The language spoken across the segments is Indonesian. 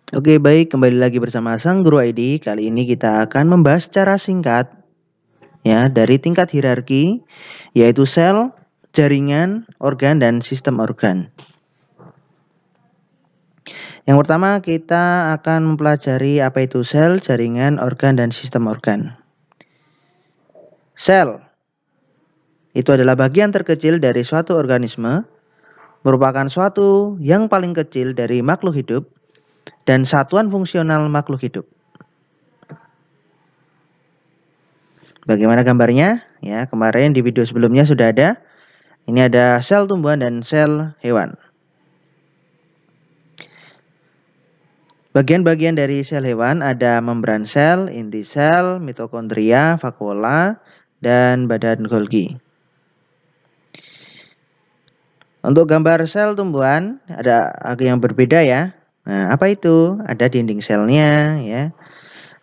Oke, baik, kembali lagi bersama Sang Guru ID. Kali ini kita akan membahas secara singkat ya dari tingkat hierarki yaitu sel, jaringan, organ dan sistem organ. Yang pertama kita akan mempelajari apa itu sel, jaringan, organ dan sistem organ. Sel itu adalah bagian terkecil dari suatu organisme, merupakan suatu yang paling kecil dari makhluk hidup dan satuan fungsional makhluk hidup. Bagaimana gambarnya? Ya, kemarin di video sebelumnya sudah ada. Ini ada sel tumbuhan dan sel hewan. Bagian-bagian dari sel hewan ada membran sel, inti sel, mitokondria, vakuola, dan badan Golgi. Untuk gambar sel tumbuhan ada agak yang berbeda ya. Nah, apa itu? Ada dinding selnya ya.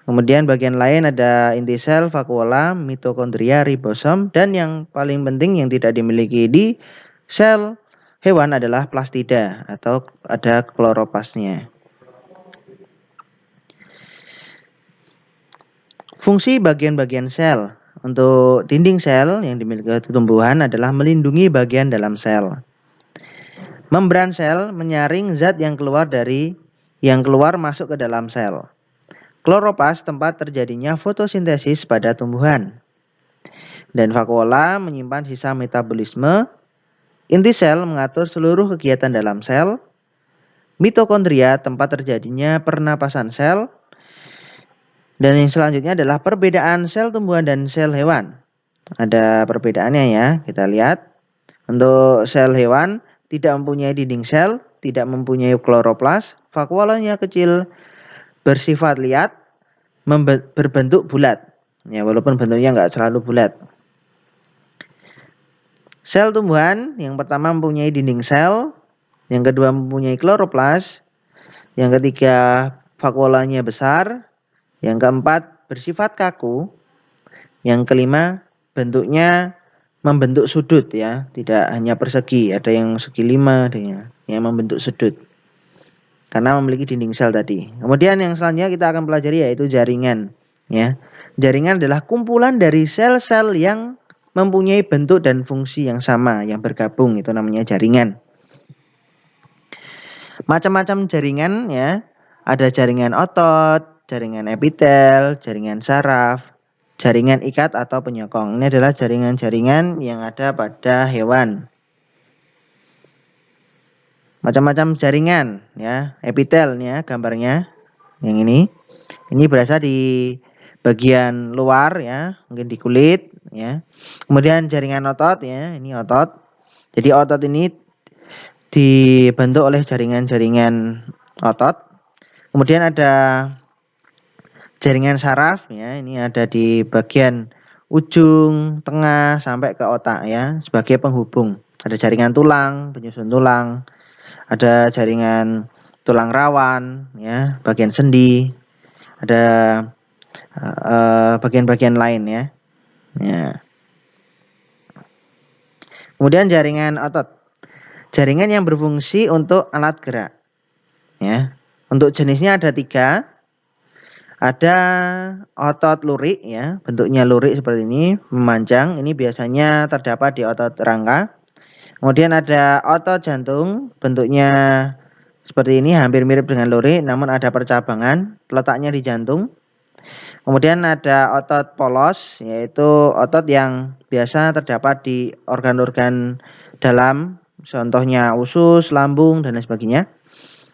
Kemudian bagian lain ada inti sel, vakuola, mitokondria, ribosom, dan yang paling penting yang tidak dimiliki di sel hewan adalah plastida atau ada kloroplasnya. Fungsi bagian-bagian sel. Untuk dinding sel yang dimiliki tumbuhan adalah melindungi bagian dalam sel. Membran sel menyaring zat yang keluar masuk ke dalam sel. Kloroplas tempat terjadinya fotosintesis pada tumbuhan. Dan vakuola menyimpan sisa metabolisme. Inti sel mengatur seluruh kegiatan dalam sel. Mitokondria tempat terjadinya pernapasan sel. Dan yang selanjutnya adalah perbedaan sel tumbuhan dan sel hewan. Ada perbedaannya ya, kita lihat. Untuk sel hewan tidak mempunyai dinding sel, tidak mempunyai kloroplas, vakuolanya kecil, bersifat liat, berbentuk bulat. Ya, walaupun bentuknya nggak selalu bulat. Sel tumbuhan yang pertama mempunyai dinding sel, yang kedua mempunyai kloroplas, yang ketiga vakuolanya besar, yang keempat bersifat kaku, yang kelima bentuknya membentuk sudut ya, tidak hanya persegi, ada yang segi 5, ada yang membentuk sudut. Karena memiliki dinding sel tadi. Kemudian yang selanjutnya kita akan pelajari yaitu jaringan ya. Jaringan adalah kumpulan dari sel-sel yang mempunyai bentuk dan fungsi yang sama, yang bergabung, itu namanya jaringan. Macam-macam jaringan ya. Ada jaringan otot, jaringan epitel, jaringan saraf, jaringan ikat atau penyokong. Ini adalah jaringan-jaringan yang ada pada hewan. Macam-macam jaringan ya. Epitel ya gambarnya. Yang ini. Ini berasal di bagian luar ya, mungkin di kulit ya. Kemudian jaringan otot ya, ini otot. Jadi otot ini dibentuk oleh jaringan-jaringan otot. Kemudian ada jaringan saraf ya, ini ada di bagian ujung, tengah sampai ke otak ya, sebagai penghubung. Ada jaringan tulang, penyusun tulang, ada jaringan tulang rawan ya, bagian sendi, ada bagian-bagian lain ya. Ya. Kemudian jaringan otot. Jaringan yang berfungsi untuk alat gerak. Ya. Untuk jenisnya ada 3. Ada otot lurik ya, bentuknya lurik seperti ini, memanjang. Ini biasanya terdapat di otot rangka. Kemudian ada otot jantung, bentuknya seperti ini, hampir mirip dengan lurik, namun ada percabangan, letaknya di jantung. Kemudian ada otot polos, yaitu otot yang biasa terdapat di organ-organ dalam, contohnya usus, lambung, dan lain sebagainya.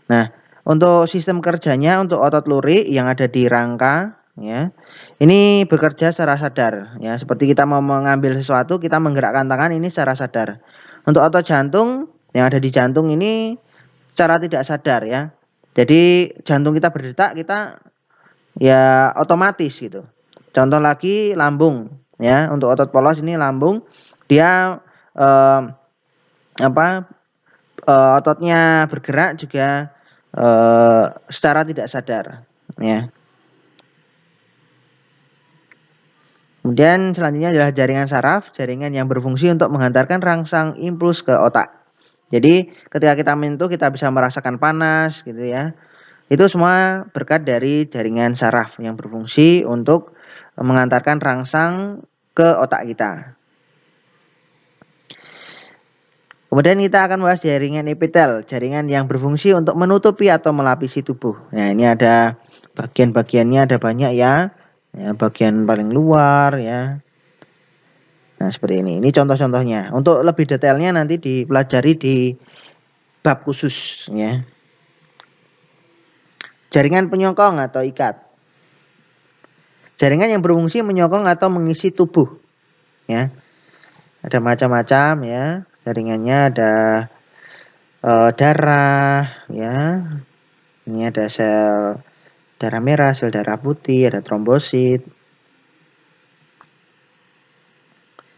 Nah, untuk sistem kerjanya untuk otot lurik yang ada di rangka ya. Ini bekerja secara sadar ya, seperti kita mau mengambil sesuatu, kita menggerakkan tangan ini secara sadar. Untuk otot jantung yang ada di jantung ini secara tidak sadar ya. Jadi jantung kita berdetak, kita ya otomatis gitu. Contoh lagi lambung ya, untuk otot polos ini lambung, dia eh, ototnya bergerak juga secara tidak sadar ya. Kemudian selanjutnya adalah jaringan saraf, jaringan yang berfungsi untuk menghantarkan rangsang impuls ke otak. Jadi ketika kita menyentuh kita bisa merasakan panas gitu ya. Itu semua berkat dari jaringan saraf yang berfungsi untuk mengantarkan rangsang ke otak kita. Kemudian kita akan bahas jaringan epitel, jaringan yang berfungsi untuk menutupi atau melapisi tubuh. Nah, ini ada bagian-bagiannya, ada banyak ya. Bagian paling luar ya. Nah, seperti ini. Ini contoh-contohnya. Untuk lebih detailnya nanti dipelajari di bab khusus ya. Jaringan penyokong atau ikat. Jaringan yang berfungsi menyokong atau mengisi tubuh ya. Ada macam-macam ya. Jaringannya ada darah ya. Ini ada sel darah merah, sel darah putih, ada trombosit.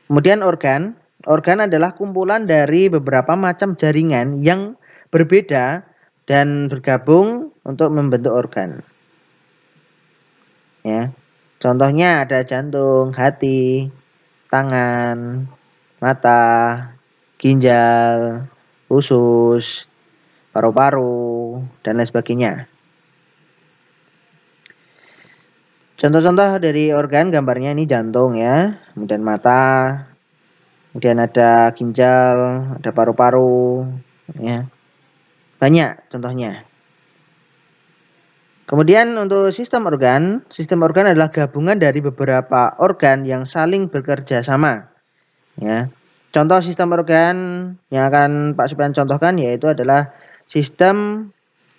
Kemudian organ. Organ adalah kumpulan dari beberapa macam jaringan yang berbeda dan bergabung untuk membentuk organ. Ya. Contohnya ada jantung, hati, tangan, mata, ginjal, usus, paru-paru, dan lain sebagainya. Contoh-contoh dari organ gambarnya ini jantung ya, kemudian mata, kemudian ada ginjal, ada paru-paru, ya. Banyak contohnya. Kemudian untuk sistem organ adalah gabungan dari beberapa organ yang saling bekerja sama. Ya. Contoh sistem organ yang akan Pak Supian contohkan yaitu adalah sistem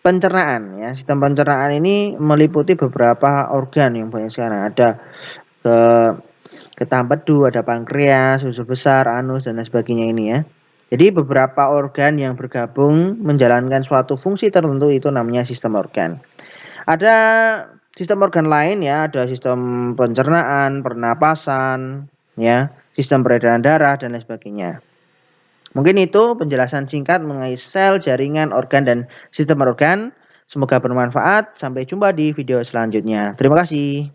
pencernaan ya. Sistem pencernaan ini meliputi beberapa organ yang banyak sekarang. Ada getah empedu, ada pankreas, usus besar, anus dan lain sebagainya ini ya. Jadi beberapa organ yang bergabung menjalankan suatu fungsi tertentu itu namanya sistem organ. Ada sistem organ lain ya, ada sistem pencernaan, pernapasan, ya, sistem peredaran darah dan lain sebagainya. Mungkin itu penjelasan singkat mengenai sel, jaringan, organ, dan sistem organ. Semoga bermanfaat. Sampai jumpa di video selanjutnya. Terima kasih.